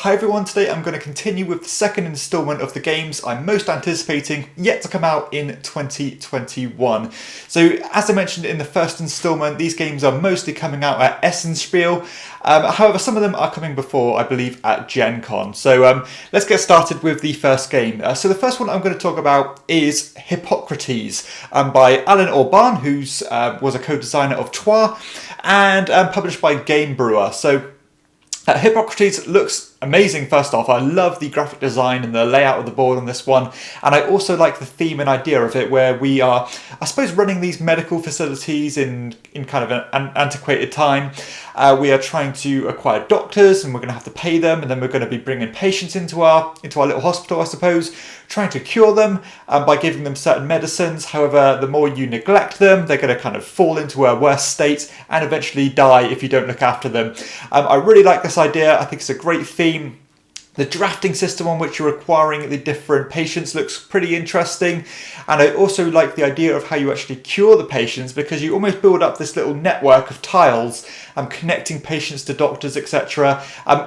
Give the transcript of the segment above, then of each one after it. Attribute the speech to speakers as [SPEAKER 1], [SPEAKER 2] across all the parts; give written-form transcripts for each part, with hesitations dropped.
[SPEAKER 1] Hi everyone, today I'm going to continue with the second instalment of the games I'm most anticipating yet to come out in 2021. So as I mentioned in the first instalment, these games are mostly coming out at Essenspiel. However, some of them are coming before, I believe, at Gen Con. So let's get started with the first game. So the first one I'm going to talk about is Hippocrates by Alan Orban, who was a co-designer of Trois, and published by Game Brewer. So Hippocrates looks amazing. First off, I love the graphic design and the layout of the board on this one, and I also like the theme and idea of it, where we are, I suppose, running these medical facilities in kind of an antiquated time. We are trying to acquire doctors, and we're going to have to pay them, and then we're going to be bringing patients into our little hospital, I suppose, trying to cure them by giving them certain medicines. However, the more you neglect them, they're going to kind of fall into a worse state and eventually die if you don't look after them. I really like this idea. I think it's a great theme. The drafting system on which you're acquiring the different patients looks pretty interesting, and I also like the idea of how you actually cure the patients, because you almost build up this little network of tiles connecting patients to doctors, etc.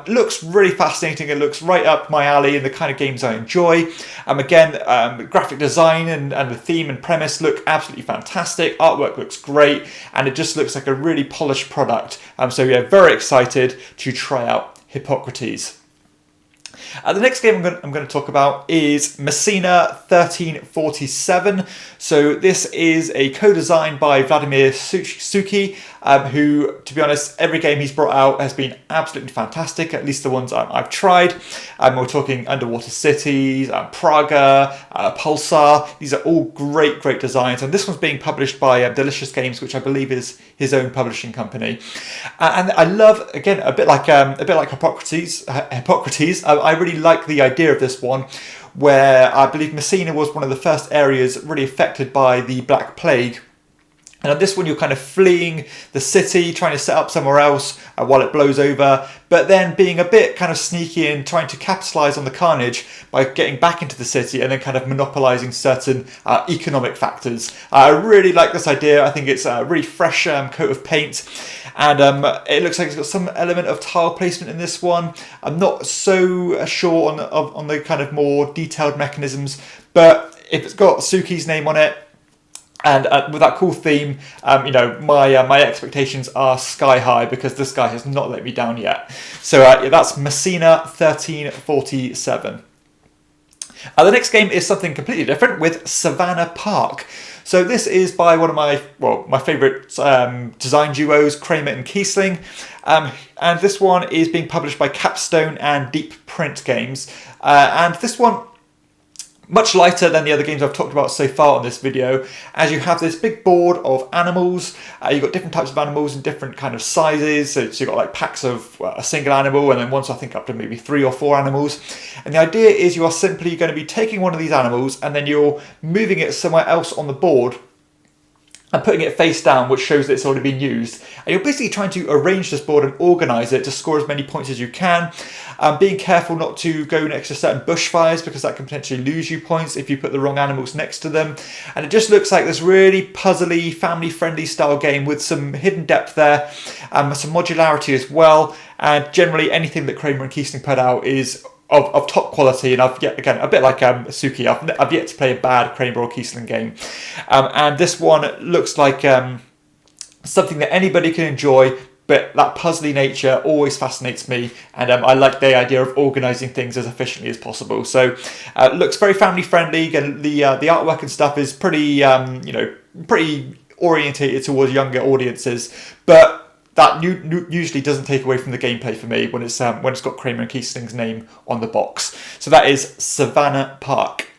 [SPEAKER 1] Looks really fascinating. It looks right up my alley and the kind of games I enjoy. Again, graphic design and the theme and premise look absolutely fantastic. Artwork looks great, and it just looks like a really polished product. So yeah, very excited to try out Hippocrates. The next game I'm going to talk about is Messina 1347. So this is a co-design by Vladimir Suki, who, to be honest, every game he's brought out has been absolutely fantastic, at least the ones I've tried. We're talking Underwater Cities, Praga, Pulsar. These are all great designs, and this one's being published by Delicious Games, which I believe is his own publishing company. And I love, again, a bit like Hippocrates. I really like the idea of this one, where I believe Messina was one of the first areas really affected by the Black Plague. And on this one, you're kind of fleeing the city, trying to set up somewhere else while it blows over, but then being a bit kind of sneaky and trying to capitalise on the carnage by getting back into the city and then kind of monopolising certain economic factors. I really like this idea. I think it's a really fresh coat of paint, and it looks like it's got some element of tile placement in this one. I'm not so sure on the kind of more detailed mechanisms, but if it's got Suki's name on it, and with that cool theme, my expectations are sky high, because this guy has not let me down yet. So yeah, that's Messina 1347. The next game is something completely different, with Savannah Park. So this is by one of my favourite design duos, Kramer and Kiesling. And this one is being published by Capstone and Deep Print Games. And this one, much lighter than the other games I've talked about so far on this video, as you have this big board of animals. You've got different types of animals in different kind of sizes. So you've got like packs of a single animal, and then ones I think up to maybe 3 or 4 animals. And the idea is you are simply going to be taking one of these animals, and then you're moving it somewhere else on the board and putting it face down, which shows that it's already been used. And you're basically trying to arrange this board and organise it to score as many points as you can. Being careful not to go next to certain bushfires, because that can potentially lose you points if you put the wrong animals next to them. And it just looks like this really puzzly, family-friendly style game with some hidden depth there, some modularity as well. And generally anything that Kramer and Kiesling put out is of top quality, and I've yet, again, a bit like Suki, I've yet to play a bad Kramer or Kiesling game. And this one looks like something that anybody can enjoy, but that puzzly nature always fascinates me, and I like the idea of organising things as efficiently as possible. So it looks very family friendly, and the artwork and stuff is pretty pretty orientated towards younger audiences, but that usually doesn't take away from the gameplay for me when it's got Kramer and Kiesling's name on the box. So that is Savannah Park.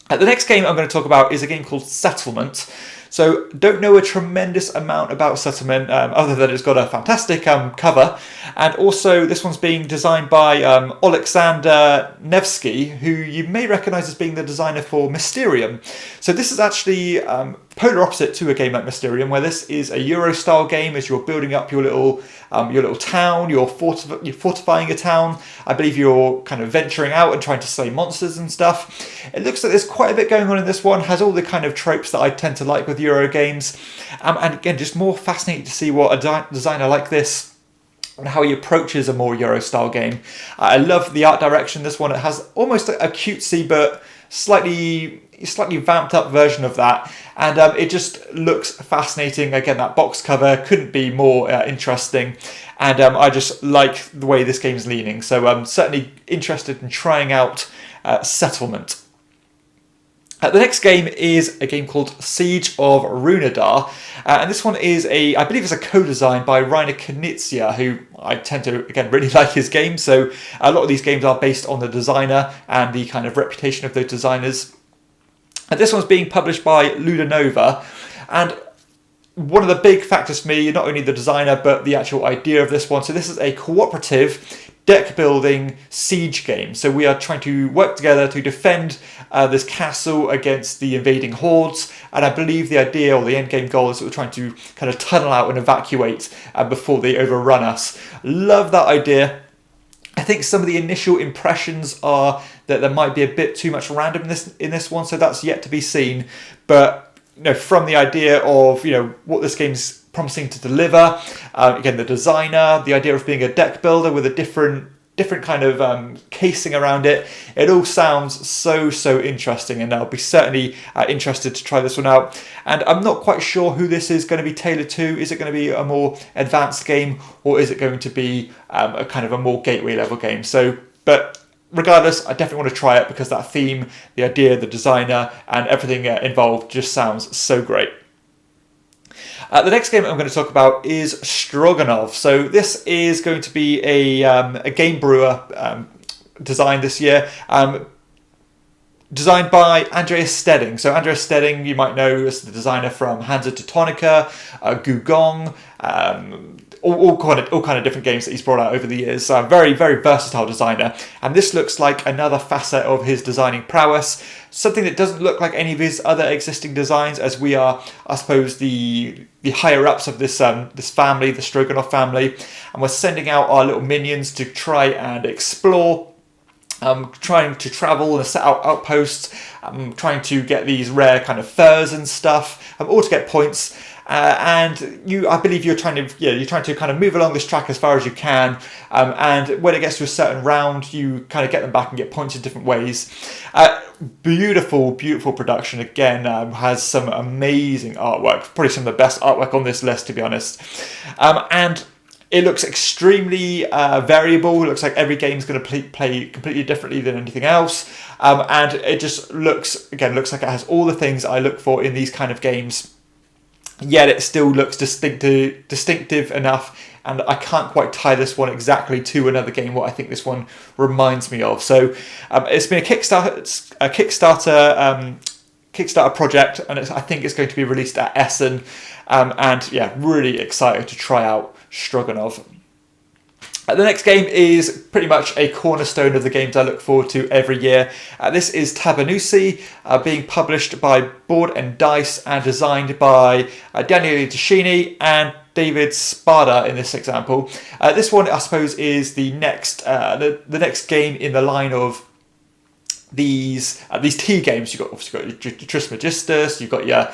[SPEAKER 1] The next game I'm going to talk about is a game called Settlement. So don't know a tremendous amount about Settlement, other than it's got a fantastic cover. And also this one's being designed by Alexander Nevsky, who you may recognise as being the designer for Mysterium. So this is actually polar opposite to a game like Mysterium, where this is a Euro-style game as you're building up your little town, you're fortifying a town. I believe you're kind of venturing out and trying to slay monsters and stuff. It looks like there's quite a bit going on in this one, has all the kind of tropes that I tend to like with Euro games. And again, just more fascinating to see what a designer like this and how he approaches a more Euro style game. I love the art direction. This one, it has almost a cutesy but slightly vamped up version of that, and it just looks fascinating. Again, that box cover couldn't be more interesting, and I just like the way this game's leaning. So I'm certainly interested in trying out Settlement. The next game is a game called Siege of Runeda, and this one is I believe it's a co-design by Rainer Knizia, who I tend to, again, really like his games. So a lot of these games are based on the designer and the kind of reputation of those designers. And this one's being published by Ludonova, and one of the big factors for me, not only the designer, but the actual idea of this one. So this is a cooperative deck building siege game. So we are trying to work together to defend this castle against the invading hordes, and I believe the idea or the end game goal is that we're trying to kind of tunnel out and evacuate before they overrun us. Love that idea. I think some of the initial impressions are that there might be a bit too much randomness in this one, so that's yet to be seen. But from the idea of what this game's promising to deliver, again, the designer, the idea of being a deck builder with a different kind of casing around it, it all sounds so interesting, and I'll be certainly interested to try this one out. And I'm not quite sure who this is going to be tailored to. Is it going to be a more advanced game, or is it going to be a kind of a more gateway level game? But regardless, I definitely want to try it because that theme, the idea, the designer, and everything involved just sounds so great. The next game I'm going to talk about is Stroganoff. So this is going to be a game brewer designed this year, designed by Andreas Stedding. So Andreas Stedding, you might know as the designer from Hansa Teutonica, Gugong, all kind of different games that he's brought out over the years. Very versatile designer, and this looks like another facet of his designing prowess. Something that doesn't look like any of his other existing designs, as we are, I suppose, the higher ups of this family, the Stroganoff family, and we're sending out our little minions to try and explore, trying to travel and set out outposts, trying to get these rare kind of furs and stuff, all to get points. And I believe you're trying to kind of move along this track as far as you can, and when it gets to a certain round, you kind of get them back and get points in different ways. Beautiful production. Again, has some amazing artwork. Probably some of the best artwork on this list, to be honest. And it looks extremely variable. It looks like every game's going to play completely differently than anything else. And it just looks like it has all the things I look for in these kind of games. Yet it still looks distinctive enough, and I can't quite tie this one exactly to another game what I think this one reminds me of. So it's been a Kickstarter project, and I think it's going to be released at Essen, and yeah, really excited to try out Stroganoff. The next game is pretty much a cornerstone of the games I look forward to every year. This is Tabanusi, being published by Board and Dice and designed by Daniele Tascini and David Spada in this example. This one, I suppose, is the next game in the line of these tea games. You've got your Trismegistus, you've got your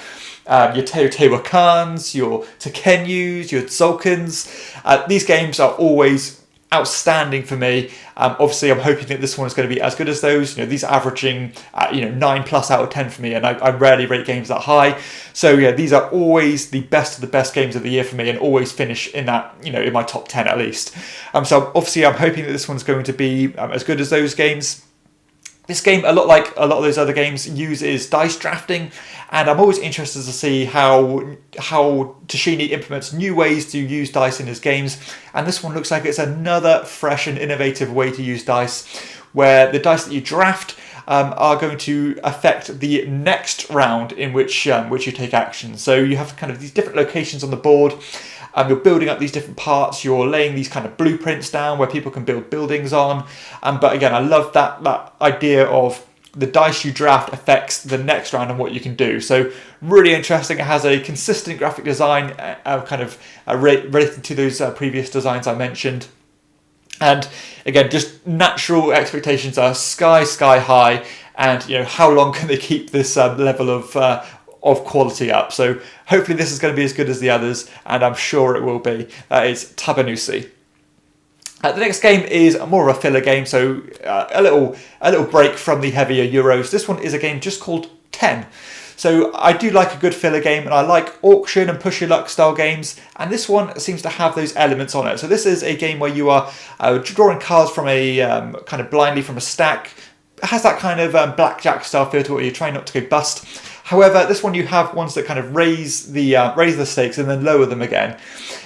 [SPEAKER 1] Teotihuacans, your Tekenyus, your Tzolk'ins. These games are always outstanding for me. Obviously, I'm hoping that this one is going to be as good as those. These are averaging 9+ out of 10 for me, and I rarely rate games that high. So yeah, these are always the best of the best games of the year for me, and always finish in that in my top 10 at least. So obviously, I'm hoping that this one's going to be as good as those games. This game, a lot like a lot of those other games, uses dice drafting, and I'm always interested to see how Tascini implements new ways to use dice in his games. And this one looks like it's another fresh and innovative way to use dice, where the dice that you draft are going to affect the next round in which you take action. So you have kind of these different locations on the board. You're building up these different parts, you're laying these kind of blueprints down where people can build buildings on. But again, I love that idea of the dice you draft affects the next round and what you can do. So really interesting. It has a consistent graphic design, kind of related to those previous designs I mentioned. And again, just natural expectations are sky high. And how long can they keep this level of quality up? So hopefully this is going to be as good as the others, and I'm sure it will be. That is Tabanusi. The next game is more of a filler game, so a little break from the heavier Euros. This one is a game just called 10. So I do like a good filler game, and I like auction and push your luck style games, and this one seems to have those elements on it. So this is a game where you are drawing cards from a kind of blindly from a stack. It has that kind of blackjack style feel to it, where you're trying not to go bust. However, this one you have ones that kind of raise the stakes and then lower them again.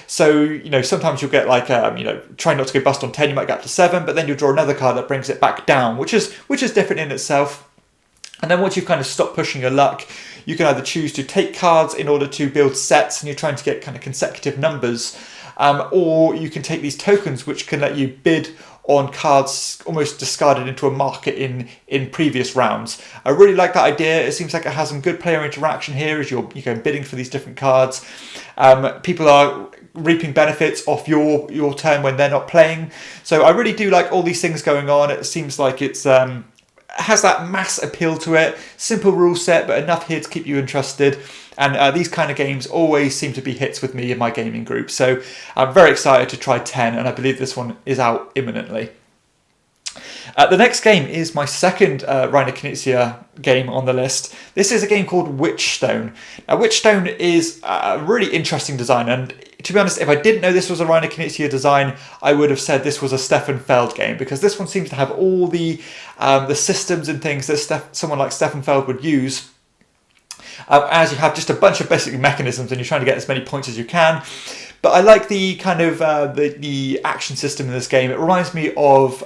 [SPEAKER 1] So, you know, sometimes you'll get like, you know, try not to go bust on 10, you might get up to 7, but then you'll draw another card that brings it back down, which is different in itself. And then once you've kind of stopped pushing your luck, you can either choose to take cards in order to build sets, and you're trying to get kind of consecutive numbers, or you can take these tokens which can let you bid on cards almost discarded into a market in previous rounds. I really like that idea. It seems like it has some good player interaction here as you're bidding for these different cards. People are reaping benefits off your turn when they're not playing. So I really do like all these things going on. It seems like it's has that mass appeal to it. Simple rule set, but enough here to keep you interested. And these kind of games always seem to be hits with me in my gaming group. So I'm very excited to try 10, and I believe this one is out imminently. The next game is my second Reiner Knizia game on the list. This is a game called Witchstone. Now, Witchstone is a really interesting design, and to be honest, if I didn't know this was a Reiner Knizia design, I would have said this was a Stefan Feld game, because this one seems to have all the systems and things that someone like Stefan Feld would use. As you have just a bunch of basic mechanisms and you're trying to get as many points as you can. But I like the kind of the action system in this game. It reminds me of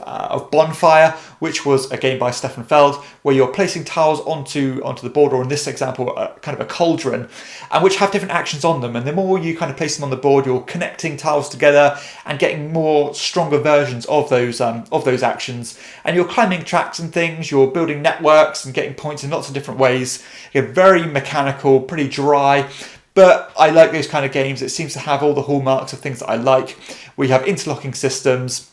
[SPEAKER 1] Bonfire, which was a game by Stefan Feld, where you're placing tiles onto the board, or in this example, kind of a cauldron, and which have different actions on them. And the more you kind of place them on the board, you're connecting tiles together and getting more stronger versions of those actions. And you're climbing tracks and things. You're building networks and getting points in lots of different ways. You're very mechanical, pretty dry. But I like those kind of games. It seems to have all the hallmarks of things that I like. We have interlocking systems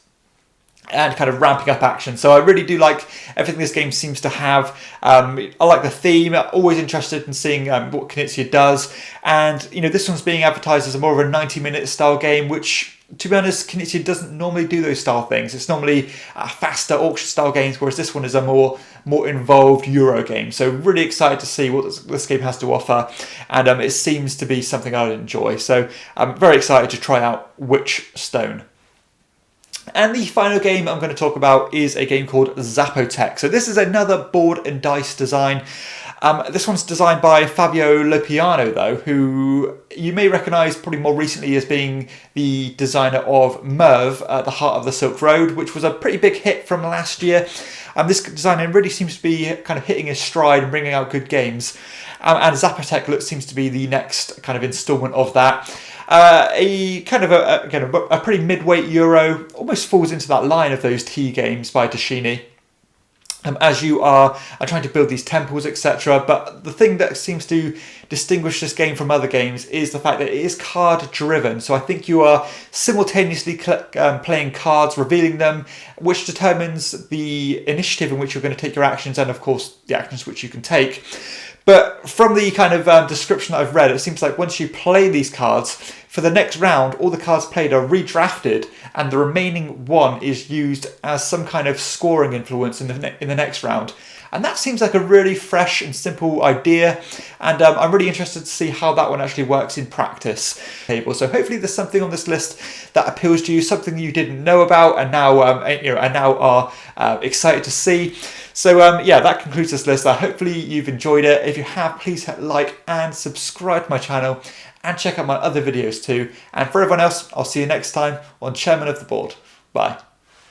[SPEAKER 1] and kind of ramping up action. So I really do like everything this game seems to have. I like the theme. I'm always interested in seeing what Knizia does. And, this one's being advertised as more of a 90-minute style game, which, to be honest, Knizia doesn't normally do those style things. It's normally faster auction style games, whereas this one is a more involved Euro game. So really excited to see what this game has to offer, and it seems to be something I'd enjoy. So I'm very excited to try out Witchstone. And the final game I'm going to talk about is a game called Zapotec. So this is another board and dice design. This one's designed by Fabio Lopiano, though, who you may recognise probably more recently as being the designer of Merv, The Heart of the Silk Road, which was a pretty big hit from last year. This designer really seems to be kind of hitting his stride and bringing out good games. And Zapotec seems to be the next kind of instalment of that. A kind of a pretty midweight Euro, almost falls into that line of those tea games by Tashini. As you are trying to build these temples, etc. But the thing that seems to distinguish this game from other games is the fact that it is card driven. So I think you are simultaneously playing cards, revealing them, which determines the initiative in which you're going to take your actions, and of course the actions which you can take. But from the kind of description that I've read, it seems like once you play these cards, for the next round, all the cards played are redrafted, and the remaining one is used as some kind of scoring influence in the next round. And that seems like a really fresh and simple idea, and I'm really interested to see how that one actually works in practice. So hopefully there's something on this list that appeals to you, something you didn't know about, and now are excited to see. So yeah, that concludes this list. Hopefully you've enjoyed it. If you have, please hit like and subscribe to my channel, and check out my other videos too. And for everyone else, I'll see you next time on Chairman of the Board. Bye.